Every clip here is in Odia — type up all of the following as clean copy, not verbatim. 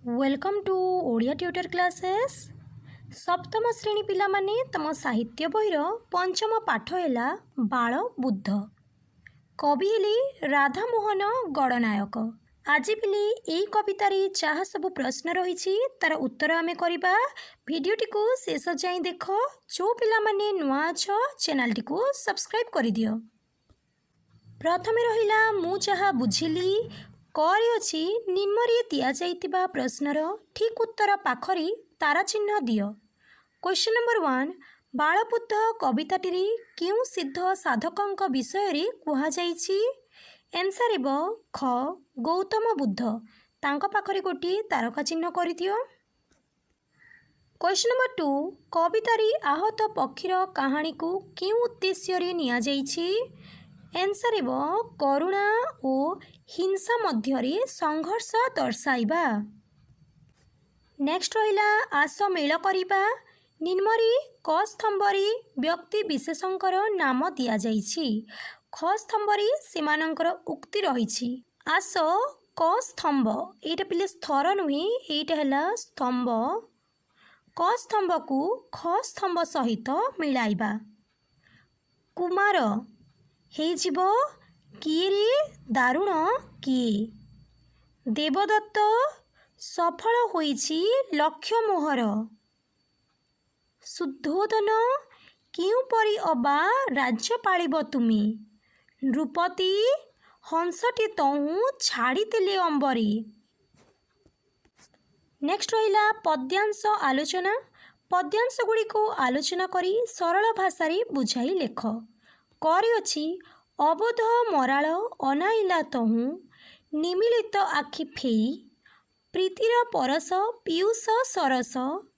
Welcome to Odia tutor classes. सप्तम श्रेणी पिला माने तम साहित्य बहिर पंचम पाठ है बाल बुद्ध। कवि हेले राधामोहन गणनायक। आज भी यही कवितार जहाँ सब प्रश्न रही तार उत्तर आम करवा। भिडटी को शेष जाए देख। जो पिला माने नुआ अछ चैनल टी को सब्सक्राइब कर दियो। प्रथमे रहिला मु जहाँ बुझिली करे अछि निम्नरे दिया जाइतिबा प्रश्नर ठीक उत्तर पाखरी तारा चिन्ह दियो। क्वेश्चन नंबर 1 बालबुद्ध कविताटी क्यों सिद्ध साधकों विषय रे कुहा जाइछि। आंसर हेबो ख गौतम बुद्ध। तांको पाखरी गोटी तारका चिन्ह कर दियो। क्वेश्चन नंबर 2 कवितारी आहत पक्षीर कहानी को क्यों उद्देश्य रे निया जाइछि। आंसर हेबो करुणा और हिंसा मध्यरे संघर्ष दर्शाइबा। नेक्स्ट रहिला आस मेल करिबा। निम्नरे क स्तंभरे व्यक्ति विशेषंकर नाम दिया जाइछि। ख स्तंभरे सेमानंकर उक्ति रहिछि। आस क स्तंभ एटा पिले स्थर नुहे एटा हला स्तंभ। क स्तंभ को ख स्तंभ सहित मिलाइबा। कुमार हे जीव किए रे दारुण किए। देवदत्त सफल होइछि लक्ष्य मोहर। शुद्धोदन क्यों परी अबा राज्य पालिब तुमी। नृपति हंसटी तहु छाड़ी देले अंबरे। नेक्स्ट रहिला पद्यांश आलोचना। पद्यांश गुड़ी को आलोचना करी सरल भाषा रे बुझाई लेख। करे अछि अबोध मराल अनाइला तहु निमिलित आखि फेई। प्रीतिर परस पीयूष सरस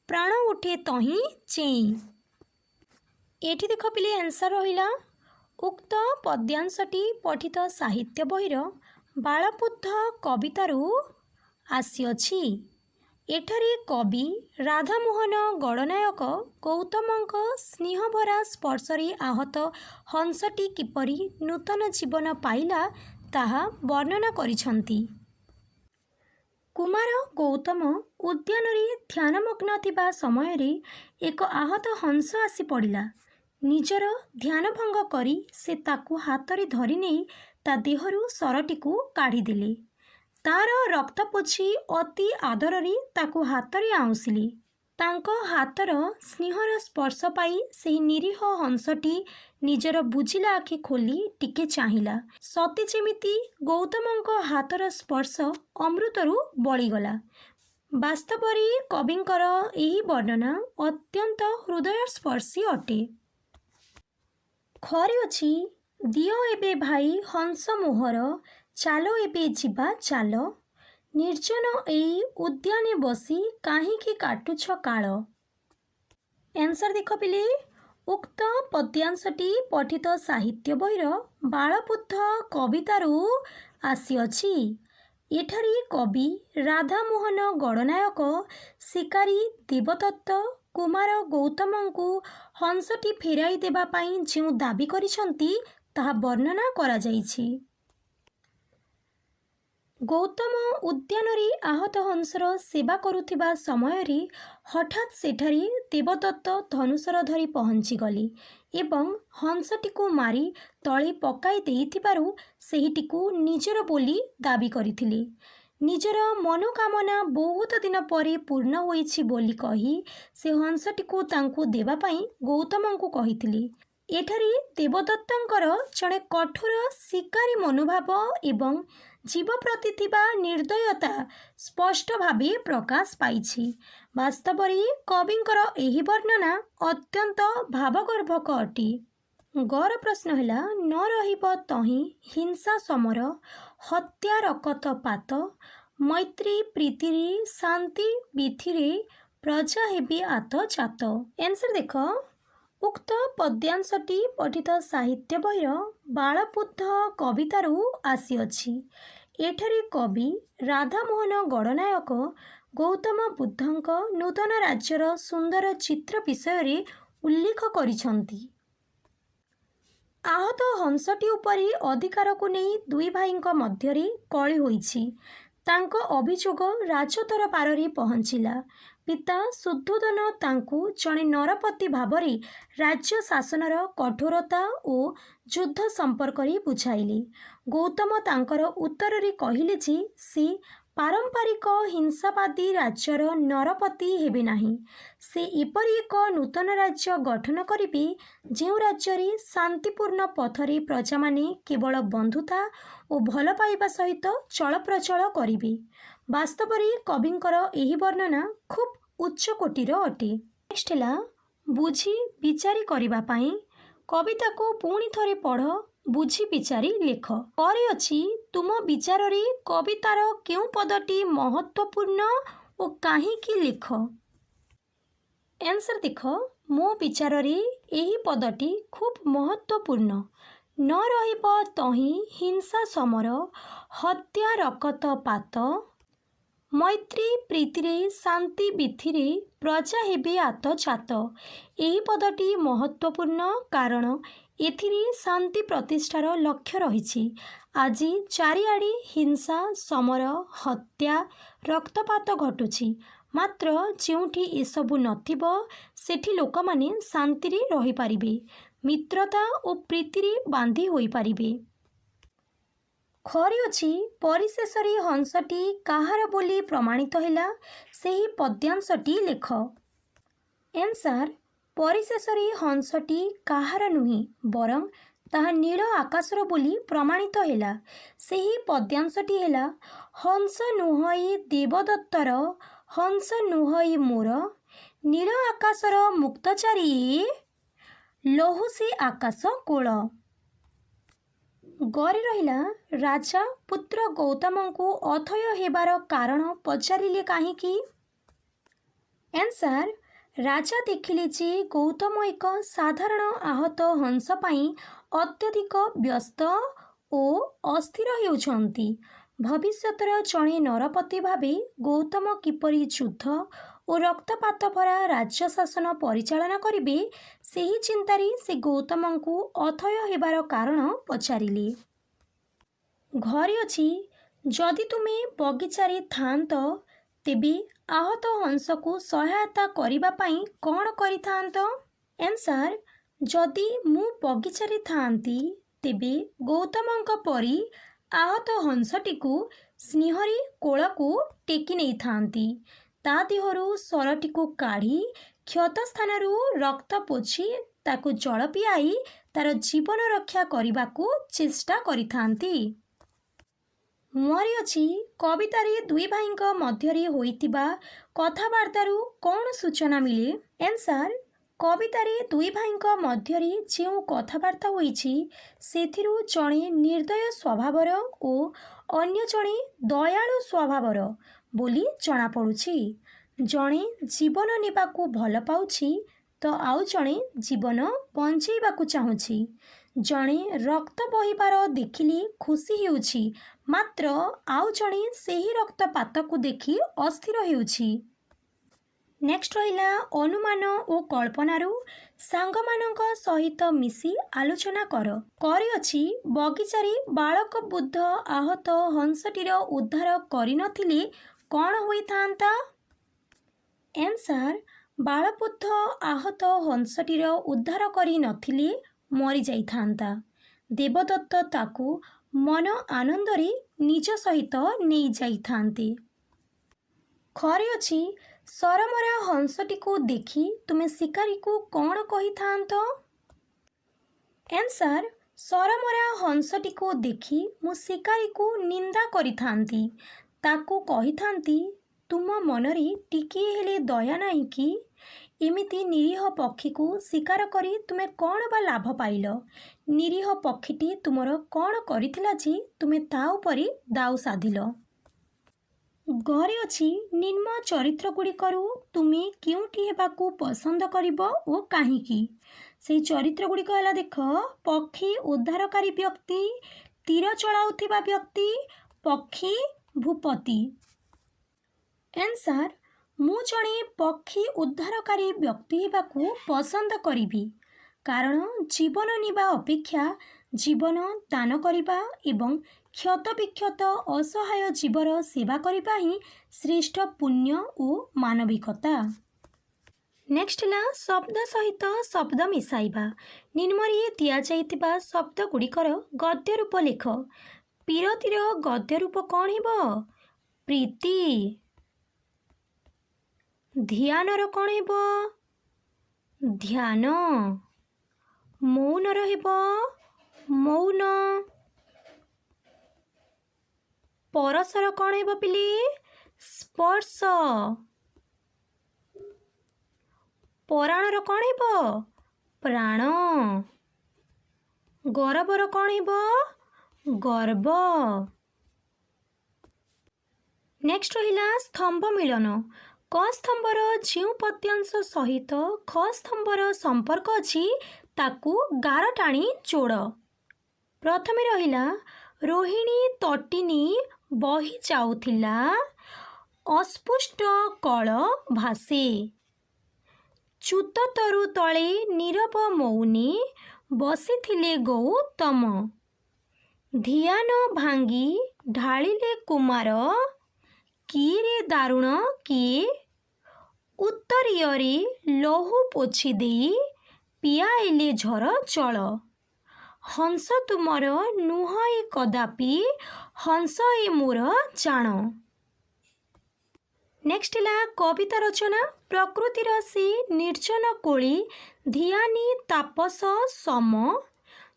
प्राण उठे तही चेई। एठी देख पिले आंसर रहिला। उक्त पद्यांशटी पठित साहित्य बहिर बालबुद्ध कवितारू आसीअछि। एठारे कवि राधामोहन गणनायक गौतमक स्नेहभरा स्पर्शरे आहत हंसटी किपरि नूतन जीवन पाइला ताहा वर्णना करिछन्ति। कुमार गौतम उद्यान ध्यानमग्न थिबा समयरे एक आहत हंस आसी पड़िला। निजर ध्यान भंग करी से ताकू हातरे धरि नेई ता देहरु सरटीकू काढ़ीदेले। तार रक्त पोछि अति आदररे ताकू हातरे आउसिले। तांको हातर स्नेहर स्पर्श पाई सेही निरीह हंसटी निजर बुझिला आखि खोली टिके चाहिला। सती जेमिति गौतमंक हातर स्पर्श अमृतरु बळीगला। वास्तवरे कविंकर एही वर्णना अत्यंत हृदयस्पर्शी अटे। खरे अछि दियो एबे भाई हंस मोहर चालो एबे जीवा चाल। निर्जन एई उद्याने बसी काहींकी काटुछ काल। आंसर देख पिले। उक्त पद्यांशटी पठित साहित्य बहिर बालबुद्ध कवितारू आसीअछि। एठारे कवि राधामोहन गणनायक शिकारी देवदत्त कुमार गौतमंकु हंसटी फेराई देबा पाई जो दाबी करिसंती ताहा वर्णना करा जाइछि। गौतम उद्यान आहत हंसर सेवा करुथिबा समयरे हठात सेठारे देवदत्त धनुषर धरी पहुँची गले एवं हंसटीकू मारी तले पकाई देइथिबारु सेहिटीकू निजर बोली दाबी करिथिले। निजर मनोकामना बहुत दिन परे पूर्ण होइछि बोली कही से हंसटीकू तांकू देबा पाई गौतमंकू कहिथिले। एठारे देवदत्तंकर जड़े कठोर शिकारी मनोभाव एवं जीव प्रति थिबा निर्दयता स्पष्ट भावे प्रकाश पाइछि। वास्तवरे कविंकर एही वर्णना अत्यंत भावगर्भक अटे। गर प्रश्न हैला न रहिब तही हिंसा समर हत्या रकत पात मैत्री प्रीतिरे शांति विधिरे प्रजा हेबे आत जात। आंसर देख। उक्त पद्यांशटी पठित साहित्य बहिर बालबुद्ध कवितारू आसीअछि। एठारे कवि राधामोहन गणनायक गौतम बुद्धंक नूतन राज्यर सुंदर चित्र विषय उल्लेख करिछन्ति। आहत हंसटी उपरि अधिकार को नहीं दुई भाईंक मध्यरे कଳି होइछि। ତାଙ୍କ ଅଭିଯୋଗ ରାଜଦରବାରରେ ପହଞ୍ଚିଲା। ପିତା ଶୁଦ୍ଧୋଦନ ତାଙ୍କୁ ଜଣେ ନରପତି ଭାବରେ ରାଜ୍ୟ ଶାସନର କଠୋରତା ଓ ଯୁଦ୍ଧ ସମ୍ପର୍କରେ ବୁଝାଇଲେ। ଗୌତମ ତାଙ୍କର ଉତ୍ତରରେ କହିଲେ ଯେ ସେ ପାରମ୍ପରିକ ହିଂସାବାଦୀ ରାଜ୍ୟର ନରପତି ହେବେ ନାହିଁ। ସେ ଏପରି ଏକ ନୂତନ ରାଜ୍ୟ ଗଠନ କରିବେ ଯେଉଁ ରାଜ୍ୟରେ ଶାନ୍ତିପୂର୍ଣ୍ଣ ପଥରେ ପ୍ରଜାମାନେ କେବଳ ବନ୍ଧୁତା ଓ ଭଲ ପାଇବା ସହିତ ଚଳପ୍ରଚଳ କରିବେ। ବାସ୍ତବରେ କବିଙ୍କର ଏହି ବର୍ଣ୍ଣନା ଖୁବ୍ ଉଚ୍ଚ କୋଟିର ଅଟେ। ନେକ୍ସଟ ହେଲା ବୁଝି ବିଚାରି କରିବା ପାଇଁ। କବିତାକୁ ପୁଣି ଥରେ ପଢ଼, ବୁଝି ବିଚାରି ଲେଖ। ପରେ ଅଛି ତୁମ ବିଚାରରେ କବିତାର କେଉଁ ପଦଟି ମହତ୍ତ୍ୱପୂର୍ଣ୍ଣ ଓ କାହିଁକି ଲେଖ। ଆନ୍ସର ଦେଖ, ମୋ ବିଚାରରେ ଏହି ପଦଟି ଖୁବ୍ ମହତ୍ତ୍ୱପୂର୍ଣ୍ଣ। ନ ରହିବ ତହିଁ ହିଂସା ସମର, ହତ୍ୟା ରକତ ପାତ, ମୈତ୍ରୀ ପ୍ରୀତିରେ ଶାନ୍ତି ବିଥିରେ ପ୍ରଜା ହେବେ ଆତଜାତ। ଏହି ପଦଟି ମହତ୍ତ୍ୱପୂର୍ଣ୍ଣ କାରଣ ଏଥିରେ ଶାନ୍ତି ପ୍ରତିଷ୍ଠାର ଲକ୍ଷ୍ୟ ରହିଛି। ଆଜି ଚାରିଆଡ଼େ ହିଂସା, ସମର, ହତ୍ୟା, ରକ୍ତପାତ ଘଟୁଛି। ମାତ୍ର ଯେଉଁଠି ଏସବୁ ନଥିବ ସେଠି ଲୋକମାନେ ଶାନ୍ତିରେ ରହିପାରିବେ, ମିତ୍ରତା ଓ ପ୍ରୀତିରେ ବାନ୍ଧି ହୋଇପାରିବେ। ଖରି ଅଛି ପରିଶେଷରେ ହଂସଟି କାହାର ବୋଲି ପ୍ରମାଣିତ ହେଲା, ସେହି ପଦ୍ୟାଂଶଟି ଲେଖ। ଆନ୍ସର, ପରିଶେଷରେ ହଂସଟି କାହାର ନୁହେଁ ବରଂ ତାହା ନୀଳ ଆକାଶର ବୋଲି ପ୍ରମାଣିତ ହେଲା। ସେହି ପଦ୍ୟାଂଶଟି ହେଲା, ହଂସ ନୁହଁଇ ଦେବଦତ୍ତର, ହଂସ ନୁହଁଇ ମୋର, ନୀଳ ଆକାଶର ମୁକ୍ତଚାରୀ, ଲହୁ ସେ ଆକାଶ କୋଳ। ଗରେ ରହିଲା, ରାଜା ପୁତ୍ର ଗୌତମଙ୍କୁ ଅଥୟ ହେବାର କାରଣ ପଚାରିଲେ କାହିଁକି? ଆନ୍ସର, ରାଜା ଦେଖିଲେ ଯେ ଗୌତମ ଏକ ସାଧାରଣ ଆହତ ହଂସ ପାଇଁ ଅତ୍ୟଧିକ ବ୍ୟସ୍ତ ଓ ଅସ୍ଥିର ହେଉଛନ୍ତି। ଭବିଷ୍ୟତର ଜଣେ ନରପତି ଭାବେ ଗୌତମ କିପରି ଯୁଦ୍ଧ ଓ ରକ୍ତପାତ ଭରା ରାଜ୍ୟ ଶାସନ ପରିଚାଳନା କରିବେ, ସେହି ଚିନ୍ତାରେ ସେ ଗୌତମଙ୍କୁ ଅଥୟ ହେବାର କାରଣ ପଚାରିଲେ। ଘରେ ଅଛି, ଯଦି ତୁମେ ବଗିଚାରେ ଥାଆନ୍ତ ତେବେ ଆହତ ହଂସକୁ ସହାୟତା କରିବା ପାଇଁ କ'ଣ କରିଥାନ୍ତ? ଆନ୍ସର, ଯଦି ମୁଁ ବଗିଚାରେ ଥାଆନ୍ତି ତେବେ ଗୌତମଙ୍କ ପରି ଆହତ ହଂସଟିକୁ ସ୍ନେହରେ କୋଳକୁ ଟେକି ନେଇଥାନ୍ତି। ତା ଦେହରୁ ଶରଟିକୁ କାଢ଼ି କ୍ଷତ ସ୍ଥାନରୁ ରକ୍ତ ପୋଛି ତାକୁ ଜଳ ପିଆଇ ତାର ଜୀବନ ରକ୍ଷା କରିବାକୁ ଚେଷ୍ଟା କରିଥାନ୍ତି। ମୁହଁରେ ଅଛି, କବିତାରେ ଦୁଇ ଭାଇଙ୍କ ମଧ୍ୟରେ ହୋଇଥିବା କଥାବାର୍ତ୍ତାରୁ କ'ଣ ସୂଚନା ମିଳେ? ଆନ୍ସର, କବିତାରେ ଦୁଇ ଭାଇଙ୍କ ମଧ୍ୟରେ ଯେଉଁ କଥାବାର୍ତ୍ତା ହୋଇଛି ସେଥିରୁ ଜଣେ ନିର୍ଦ୍ଦୟ ସ୍ୱଭାବର ଓ ଅନ୍ୟ ଜଣେ ଦୟାଳୁ ସ୍ୱଭାବର ବୋଲି ଜଣାପଡ଼ୁଛି। ଜଣେ ଜୀବନ ନେବାକୁ ଭଲ ପାଉଛି ତ ଆଉ ଜଣେ ଜୀବନ ବଞ୍ଚାଇବାକୁ ଚାହୁଁଛି। ଜଣେ ରକ୍ତ ବହିବାର ଦେଖିଲେ ଖୁସି ହେଉଛି, ମାତ୍ର ଆଉ ଜଣେ ସେହି ରକ୍ତପାତକୁ ଦେଖି ଅସ୍ଥିର ହେଉଛି। ନେକ୍ସଟ ରହିଲା, ଅନୁମାନ ଓ କଳ୍ପନାରୁ ସାଙ୍ଗମାନଙ୍କ ସହିତ ମିଶି ଆଲୋଚନା କର। କରି ଅଛି, ବଗିଚାରେ ବାଳକ ବୁଦ୍ଧ ଆହତ ହଂସଟିର ଉଦ୍ଧାର କରିନଥିଲେ କ'ଣ ହୋଇଥାନ୍ତା? ଆନ୍ସର, ବାଳବୁଦ୍ଧ ଆହତ ହଂସଟିର ଉଦ୍ଧାର କରିନଥିଲେ ମରିଯାଇଥାନ୍ତା। ଦେବଦତ୍ତ ତାକୁ ମନ ଆନନ୍ଦରେ ନିଜ ସହିତ ନେଇଯାଇଥାନ୍ତେ। ଖରେ ଅଛି, ସରମରା ହଂସଟିକୁ ଦେଖି ତୁମେ ଶିକାରୀକୁ କ'ଣ କହିଥାନ୍ତ? ଆନ୍ସର, ସରମରା ହଂସଟିକୁ ଦେଖି ମୁଁ ଶିକାରୀକୁ ନିନ୍ଦା କରିଥାନ୍ତି। ତାକୁ କହିଥାନ୍ତି, ତୁମ ମନରେ ଟିକିଏ ହେଲେ ଦୟା ନାହିଁ କି? ଏମିତି ନିରୀହ ପକ୍ଷୀକୁ ଶିକାର କରି ତୁମେ କ'ଣ ବା ଲାଭ ପାଇଲ? ନିରୀହ ପକ୍ଷୀଟି ତୁମର କ'ଣ କରିଥିଲା ଯେ ତୁମେ ତା ଉପରେ ଦାଉ ସାଧିଲ? ଘରେ ଅଛି, ନିମ୍ନ ଚରିତ୍ରଗୁଡ଼ିକରୁ ତୁମେ କେଉଁଟି ହେବାକୁ ପସନ୍ଦ କରିବ ଓ କାହିଁକି? ସେହି ଚରିତ୍ରଗୁଡ଼ିକ ହେଲା, ଦେଖ, ପକ୍ଷୀ ଉଦ୍ଧାରକାରୀ ବ୍ୟକ୍ତି, ତୀର ଚଳାଉଥିବା ବ୍ୟକ୍ତି, ପକ୍ଷୀ ଭୂପତି। ଆନ୍ସର, ମୁଁ ଜଣେ ପକ୍ଷୀ ଉଦ୍ଧାରକାରୀ ବ୍ୟକ୍ତି ହେବାକୁ ପସନ୍ଦ କରିବି। କାରଣ ଜୀବନ ନେବା ଅପେକ୍ଷା ଜୀବନ ଦାନ କରିବା ଏବଂ କ୍ଷତବିକ୍ଷତ ଅସହାୟ ଜୀବର ସେବା କରିବା ହିଁ ଶ୍ରେଷ୍ଠ ପୁଣ୍ୟ ଓ ମାନବିକତା। ନେକ୍ସଟ ହେଲା ଶବ୍ଦ ସହିତ ଶବ୍ଦ ମିଶାଇବା। ନିମ୍ନରେ ଦିଆଯାଇଥିବା ଶବ୍ଦ ଗୁଡ଼ିକର ଗଦ୍ୟ ରୂପ ଲେଖ। ପିରତିର ଗଦ୍ୟ ରୂପ କ'ଣ ହେବ? ପ୍ରୀତି। ଧ୍ୟାନର କ'ଣ ହେବ? ଧ୍ୟାନ। ମୌନର ହେବ ମୌନ। ପରଶର କ'ଣ ହେବ ପିଲେ? ସ୍ପର୍ଶ। ପରାଣର କ'ଣ ହେବ? ପ୍ରାଣ। ଗରବର କ'ଣ ହେବ? ଗର୍ବ। ନେକ୍ସଟ ରହିଲା ସ୍ତମ୍ଭ ମିଳନ। କ ସ୍ତମ୍ଭର ଯେଉଁ ପଦ୍ୟାଂଶ ସହିତ ଖ ସ୍ତମ୍ଭର ସମ୍ପର୍କ ଅଛି ତାକୁ ଗାର ଟାଣି ଯୋଡ଼। ପ୍ରଥମେ ରହିଲା ରୋହିଣୀ ତଟିନୀ ବହି ଯାଉଥିଲା, ଅସ୍ପୃଷ୍ଟ କଳ ଭାସେ। ଚ୍ୟୁତ ତରୁ ତଳେ ନୀରବ ମୌନୀ ବସିଥିଲେ ଗୌତମ। ଧ୍ୟାନ ଭାଙ୍ଗି ଢାଳିଲେ କୁମାର, କିରେ ଦାରୁଣ କିଏ? ଉତ୍ତରୀୟରେ ଲହୁ ପୋଛି ଦେଇ ପିଆଇଲେ ଝର ଜଳ। ହଂସ ତୁମର ନୁହଁ ଏ କଦାପି, ହଂସ ଏ ମୋର ଜାଣ। ନେକ୍ସଟ ହେଲା କବିତା ରଚନା। ପ୍ରକୃତିର ସେ ନିର୍ଜନ କୋଳି, ଧିଆନୀ ତାପସ ସମ।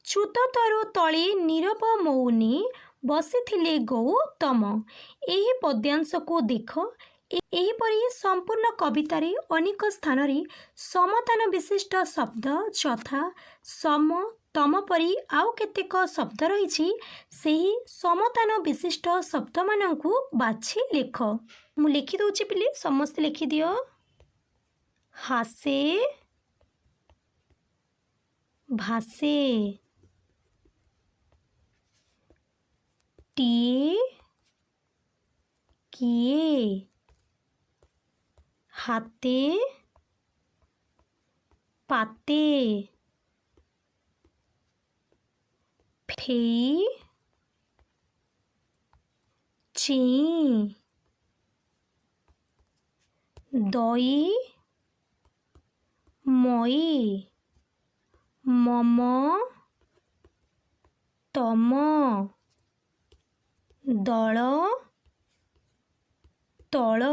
ଚ୍ୟୁତ ତରୁ ତଳେ ନୀରବ ମୌନୀ ବସିଥିଲେ ଗୌତମ। ଏହି ପଦ୍ୟାଂଶକୁ ଦେଖ। ଏହିପରି ସମ୍ପୂର୍ଣ୍ଣ କବିତାରେ ଅନେକ ସ୍ଥାନରେ ସମତାନ ବିଶିଷ୍ଟ ଶବ୍ଦ ଯଥା ସମ, ତମ ପରି ଆଉ କେତେକ ଶବ୍ଦ ରହିଛି। ସେହି ସମତାନ ବିଶିଷ୍ଟ ଶବ୍ଦମାନଙ୍କୁ ବାଛି ଲେଖ। ମୁଁ ଲେଖିଦେଉଛି ପିଲେ, ସମସ୍ତେ ଲେଖିଦିଅ। ହାସେ, ଭାସେ। ଟିଏ, କିଏ। ହାତେ, ପାତେ। ଫେଇ, ଚେଇଁ। ଦଇ, ମଇ। ମମ, ତମ। ଦଳ, ତଳ।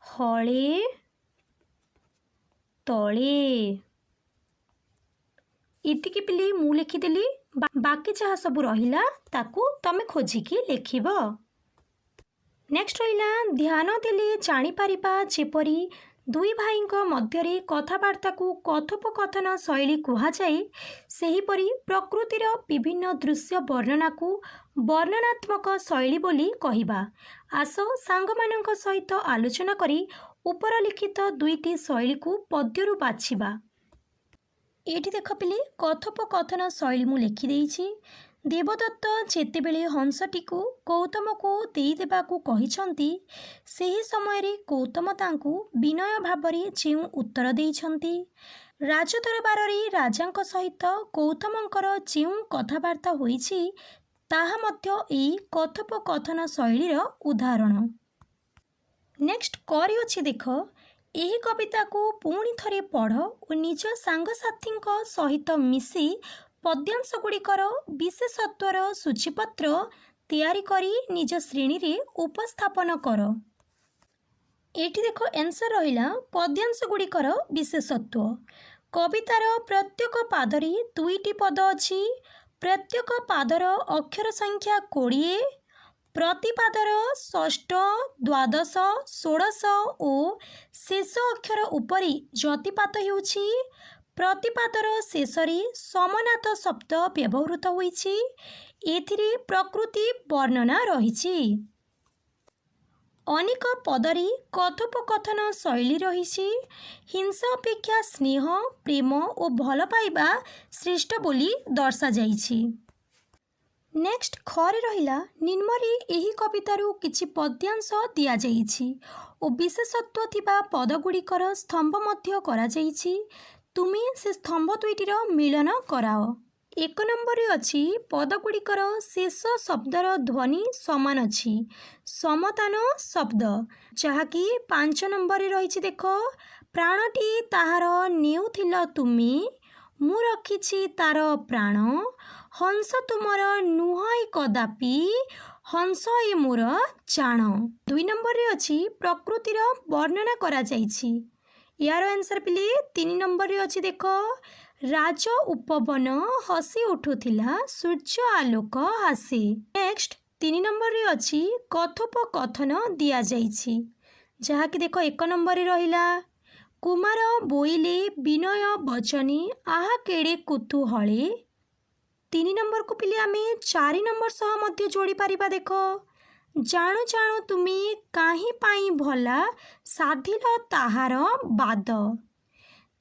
ହଳେ, ତଳେ। ଏତିକି ପିଲେ ମୁଁ ଲେଖିଦେଲି। ବାକି ଯାହା ସବୁ ରହିଲା ତାକୁ ତମେ ଖୋଜିକି ଲେଖିବ। ନେକ୍ସଟ ରହିଲା ଧ୍ୟାନ ଦେଲେ ଜାଣିପାରିବା ଯେପରି ଦୁଇ ଭାଇଙ୍କ ମଧ୍ୟରେ କଥାବାର୍ତ୍ତାକୁ କଥୋପକଥନ ଶୈଳୀ କୁହାଯାଏ, ସେହିପରି ପ୍ରକୃତିର ବିଭିନ୍ନ ଦୃଶ୍ୟ ବର୍ଣ୍ଣନାକୁ ବର୍ଣ୍ଣନାତ୍ମକ ଶୈଳୀ ବୋଲି କହିବା। ଆସ ସାଙ୍ଗମାନଙ୍କ ସହିତ ଆଲୋଚନା କରି ଉପରଲିଖିତ ଦୁଇଟି ଶୈଳୀକୁ ପଦ୍ୟରୁ ବାଛିବା। ଏଇଠି ଦେଖ ପିଲେ, କଥୋପକଥନ ଶୈଳୀ ମୁଁ ଲେଖିଦେଇଛି। ଦେବଦତ୍ତ ଯେତେବେଳେ ହଂସଟିକୁ ଗୌତମକୁ ଦେଇଦେବାକୁ କହିଛନ୍ତି, ସେହି ସମୟରେ ଗୌତମ ତାଙ୍କୁ ବିନୟ ଭାବରେ ଯେଉଁ ଉତ୍ତର ଦେଇଛନ୍ତି, ରାଜଦରବାରରେ ରାଜାଙ୍କ ସହିତ ଗୌତମଙ୍କର ଯେଉଁ କଥାବାର୍ତ୍ତା ହୋଇଛି, ତାହା ମଧ୍ୟ ଏହି କଥୋପକଥନ ଶୈଳୀର ଉଦାହରଣ। ନେକ୍ସଟ କରି ଅଛି ଦେଖ। ଏହି କବିତାକୁ ପୁଣି ଥରେ ପଢ଼ ଓ ନିଜ ସାଙ୍ଗସାଥୀଙ୍କ ସହିତ ମିଶି ପଦ୍ୟାଂଶ ଗୁଡ଼ିକର ବିଶେଷତ୍ୱର ସୂଚୀପତ୍ର ତିଆରି କରି ନିଜ ଶ୍ରେଣୀରେ ଉପସ୍ଥାପନ କର। ଏଇଠି ଦେଖ ଆନ୍ସର ରହିଲା ପଦ୍ୟାଂଶ ଗୁଡ଼ିକର ବିଶେଷତ୍ୱ। କବିତାର ପ୍ରତ୍ୟେକ ପାଦରେ ଦୁଇଟି ପଦ ଅଛି। ପ୍ରତ୍ୟେକ ପାଦର ଅକ୍ଷର ସଂଖ୍ୟା 20। ପ୍ରତିପାଦର ଷଷ୍ଠ, ଦ୍ୱାଦଶ, ଷୋଡ଼ଶ ଓ ଶେଷ ଅକ୍ଷର ଉପରେ ଯତିପାତ ହେଉଛି। ପ୍ରତିପାଦର ଶେଷରେ ସମାନାର୍ଥ ଶବ୍ଦ ବ୍ୟବହୃତ ହୋଇଛି। ଏଥିରେ ପ୍ରକୃତି ବର୍ଣ୍ଣନା ରହିଛି। ଅନେକ ପଦରେ କଥୋପକଥନ ଶୈଳୀ ରହିଛି। ହିଂସା ଅପେକ୍ଷା ସ୍ନେହ, ପ୍ରେମ ଓ ଭଲ ପାଇବା ଶ୍ରେଷ୍ଠ ବୋଲି ଦର୍ଶାଯାଇଛି। ନେକ୍ସଟ ଖରେ ରହିଲା ନିମ୍ନରେ ଏହି କବିତାରୁ କିଛି ପଦ୍ୟାଂଶ ଦିଆଯାଇଛି ଓ ବିଶେଷତ୍ୱ ଥିବା ପଦଗୁଡ଼ିକର ସ୍ତମ୍ଭ ମଧ୍ୟ କରାଯାଇଛି। ତୁମେ ସେ ସ୍ତମ୍ଭ ଦୁଇଟିର ମିଳନ କରାଅ। ଏକ ନମ୍ବରରେ ଅଛି ପଦଗୁଡ଼ିକର ଶେଷ ଶବ୍ଦର ଧ୍ୱନି ସମାନ ଅଛି। ସମତାନ ଶବ୍ଦ, ଯାହାକି 5 ନମ୍ବରରେ ରହିଛି। ଦେଖ, ପ୍ରାଣଟି ତାହାର ନେଉଥିଲ ତୁମେ, ମୁଁ ରଖିଛି ତାର ପ୍ରାଣ। ହଂସ ତୁମର ନୁହଁ କଦାପି, ହଂସ ଏ ମୋର ଚାଣ। 2 ନମ୍ବରରେ ଅଛି ପ୍ରକୃତିର ବର୍ଣ୍ଣନା କରାଯାଇଛି। ୟାର ଆନ୍ସର ପିଲେ 3 ନମ୍ବରରେ ଅଛି। ଦେଖ, ରାଜ ଉପବନ ହସି ଉଠୁଥିଲା, ସୂର୍ଯ୍ୟ ଆଲୋକ ହାସେ। ନେକ୍ସଟ 3 ନମ୍ବରରେ ଅଛି କଥୋପକଥନ ଦିଆଯାଇଛି, ଯାହାକି ଦେଖ 1 ନମ୍ବରରେ ରହିଲା କୁମାର ବୋଇଲେ ବିନୟ ବଚନେ ଆହା କେଡ଼େ କୁତୁହଳେ। 3 ନମ୍ବରକୁ ପିଲେ ଆମେ 4 ନମ୍ବର ସହ ମଧ୍ୟ ଯୋଡ଼ି ପାରିବା। ଦେଖ, ଜାଣୁ ଜାଣୁ ତୁମେ କାହିଁ ପାଇଁ ଭଲା, ସାଧିଲ ତାହାର ବାଦ।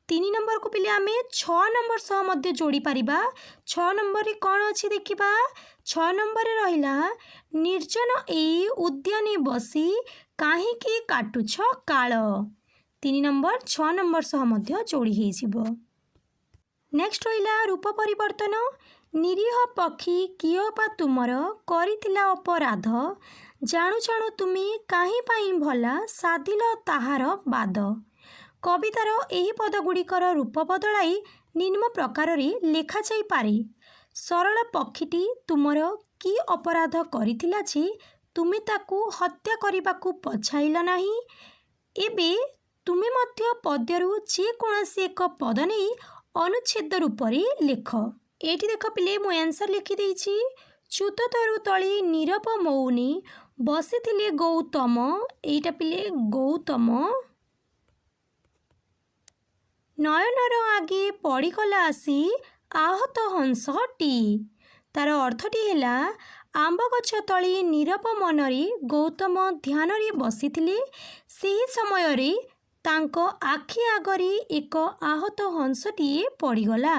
3 ନମ୍ବରକୁ ପିଲେ ଆମେ 6 ନମ୍ବର ସହ ମଧ୍ୟ ଯୋଡ଼ି ପାରିବା। 6 ନମ୍ବରରେ କ'ଣ ଅଛି ଦେଖିବା। 6 ନମ୍ବରରେ ରହିଲା ନିର୍ଜନ ଏଇ ଉଦ୍ୟାନେ ବସି କାହିଁକି କାଟୁଛ କାଳ। 3 ନମ୍ବର 6 ନମ୍ବର ସହ ମଧ୍ୟ ଯୋଡ଼ି ହେଇଯିବ। ନେକ୍ସଟ ରହିଲା ରୂପ ପରିବର୍ତ୍ତନ। ନିରୀହ ପକ୍ଷୀ କିଏ ବା ତୁମର କରିଥିଲା ଅପରାଧ, ଜାଣୁ ଜାଣୁ ତୁମେ କାହିଁ ପାଇଁ ଭଲା, ସାଧିଲ ତାହାର ବାଦ। କବିତାର ଏହି ପଦଗୁଡ଼ିକର ରୂପ ବଦଳାଇ ନିମ୍ନ ପ୍ରକାରରେ ଲେଖାଯାଇପାରେ। ସରଳ ପକ୍ଷୀଟି ତୁମର କି ଅପରାଧ କରିଥିଲା ଯେ ତୁମେ ତାକୁ ହତ୍ୟା କରିବାକୁ ପଛାଇଲ ନାହିଁ। ଏବେ ତୁମେ ମଧ୍ୟ ପଦ୍ୟରୁ ଯେକୌଣସି ଏକ ପଦ ନେଇ ଅନୁଚ୍ଛେଦ ରୂପରେ ଲେଖ। ଏଇଠି ଦେଖ ପିଲେ, ମୁଁ ଆନ୍ସର ଲେଖିଦେଇଛି। ଚ୍ୟୁତ ତରୁ ତଳେ ନୀରବ ମୌନି ବସିଥିଲେ ଗୌତମ। ଏଇଟା ପିଲେ ଗୌତମ। ନୟନର ଆଗେ ପଡ଼ିଗଲା ଆସି ଆହତ ହଂସଟି। ତାର ଅର୍ଥଟି ହେଲା ଆମ୍ବ ଗଛ ତଳେ ନୀରବ ମନରେ ଗୌତମ ଧ୍ୟାନରେ ବସିଥିଲେ। ସେହି ସମୟରେ ତାଙ୍କ ଆଖି ଆଗରେ ଏକ ଆହତ ହଂସଟିଏ ପଡ଼ିଗଲା।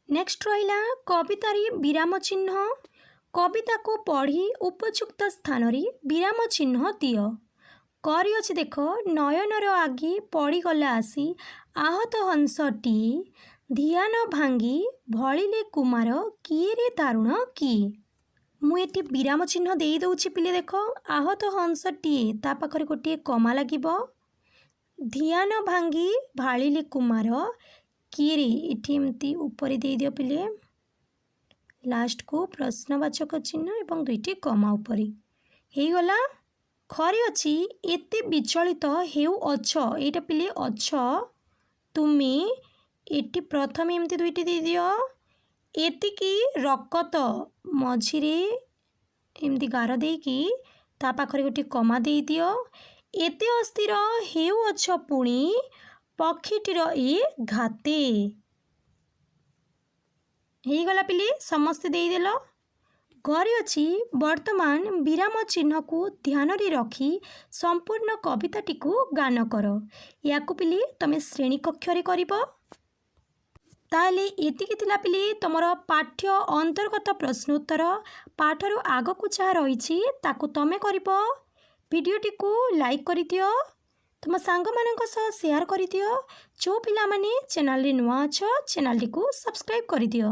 ନେକ୍ସଟ ରହିଲା କବିତାରେ ବିରାମ ଚିହ୍ନ। କବିତାକୁ ପଢ଼ି ଉପଯୁକ୍ତ ସ୍ଥାନରେ ବିରାମ ଚିହ୍ନ ଦିଅ। କରି ଅଛି ଦେଖ, ନୟନର ଆଗେ ପଡ଼ିଗଲା ଆସି ଆହତ ହଂସଟିଏ, ଧ୍ୟାନ ଭାଙ୍ଗି ଭଳିଲେ କୁମାର, କିଏ ରେ ଦାରୁଣ କିଏ। ମୁଁ ଏଠି ବିରାମ ଚିହ୍ନ ଦେଇ ଦେଉଛି ପିଲେ। ଦେଖ, ଆହତ ହଂସଟିଏ, ତା ପାଖରେ ଗୋଟିଏ କମା ଲାଗିବ। ଧ୍ୟାନ ଭାଙ୍ଗି ଭାଳିଲେ କୁମାର, କିଏ ରେ, ଏଠି ଏମିତି ଉପରେ ଦେଇଦିଅ ପିଲେ। ଲାଷ୍ଟକୁ ପ୍ରଶ୍ନବାଚକ ଚିହ୍ନ ଏବଂ 2ଟି କମା ଉପରେ ହେଇଗଲା। ଖରି ଅଛି ଏତେ ବିଚଳିତ ହେଉ ଅଛ। ଏଇଟା ପିଲେ ଅଛ ତୁମେ। ଏଠି ପ୍ରଥମେ ଏମିତି 2ଟି ଦେଇଦିଅ। ଏତିକି ରକତ, ମଝିରେ ଏମିତି ଗାର ଦେଇକି ତା ପାଖରେ ଗୋଟିଏ କମା ଦେଇଦିଅ। ଏତେ ଅସ୍ଥିର ହେଉଅଛ ପୁଣି, ପକ୍ଷୀଟିର ଏ ଘାତେ। ହେଇଗଲା ପିଲେ, ସମସ୍ତେ ଦେଇଦେଲ। ଘରେ ଅଛି ବର୍ତ୍ତମାନ ବିରାମ ଚିହ୍ନକୁ ଧ୍ୟାନରେ ରଖି ସମ୍ପୂର୍ଣ୍ଣ କବିତାଟିକୁ ଗାନ କର। ୟାକୁ ପିଲେ ତମେ ଶ୍ରେଣୀ କକ୍ଷରେ କରିବ। ତାହେଲେ ଏତିକି ଥିଲା ପିଲେ ତମର ପାଠ୍ୟ ଅନ୍ତର୍ଗତ ପ୍ରଶ୍ନ ଉତ୍ତର। ପାଠରୁ ଆଗକୁ ଯାହା ରହିଛି ତାକୁ ତମେ କରିବ। ଭିଡ଼ିଓଟିକୁ ଲାଇକ୍ କରିଦିଅ, ତୁମ ସାଙ୍ଗମାନଙ୍କ ସହ ସେୟାର କରିଦିଅ। ଯେଉଁ ପିଲାମାନେ ଚ୍ୟାନେଲରେ ନୂଆ ଅଛ, ଚ୍ୟାନେଲଟିକୁ ସବସ୍କ୍ରାଇବ୍ କରିଦିଅ।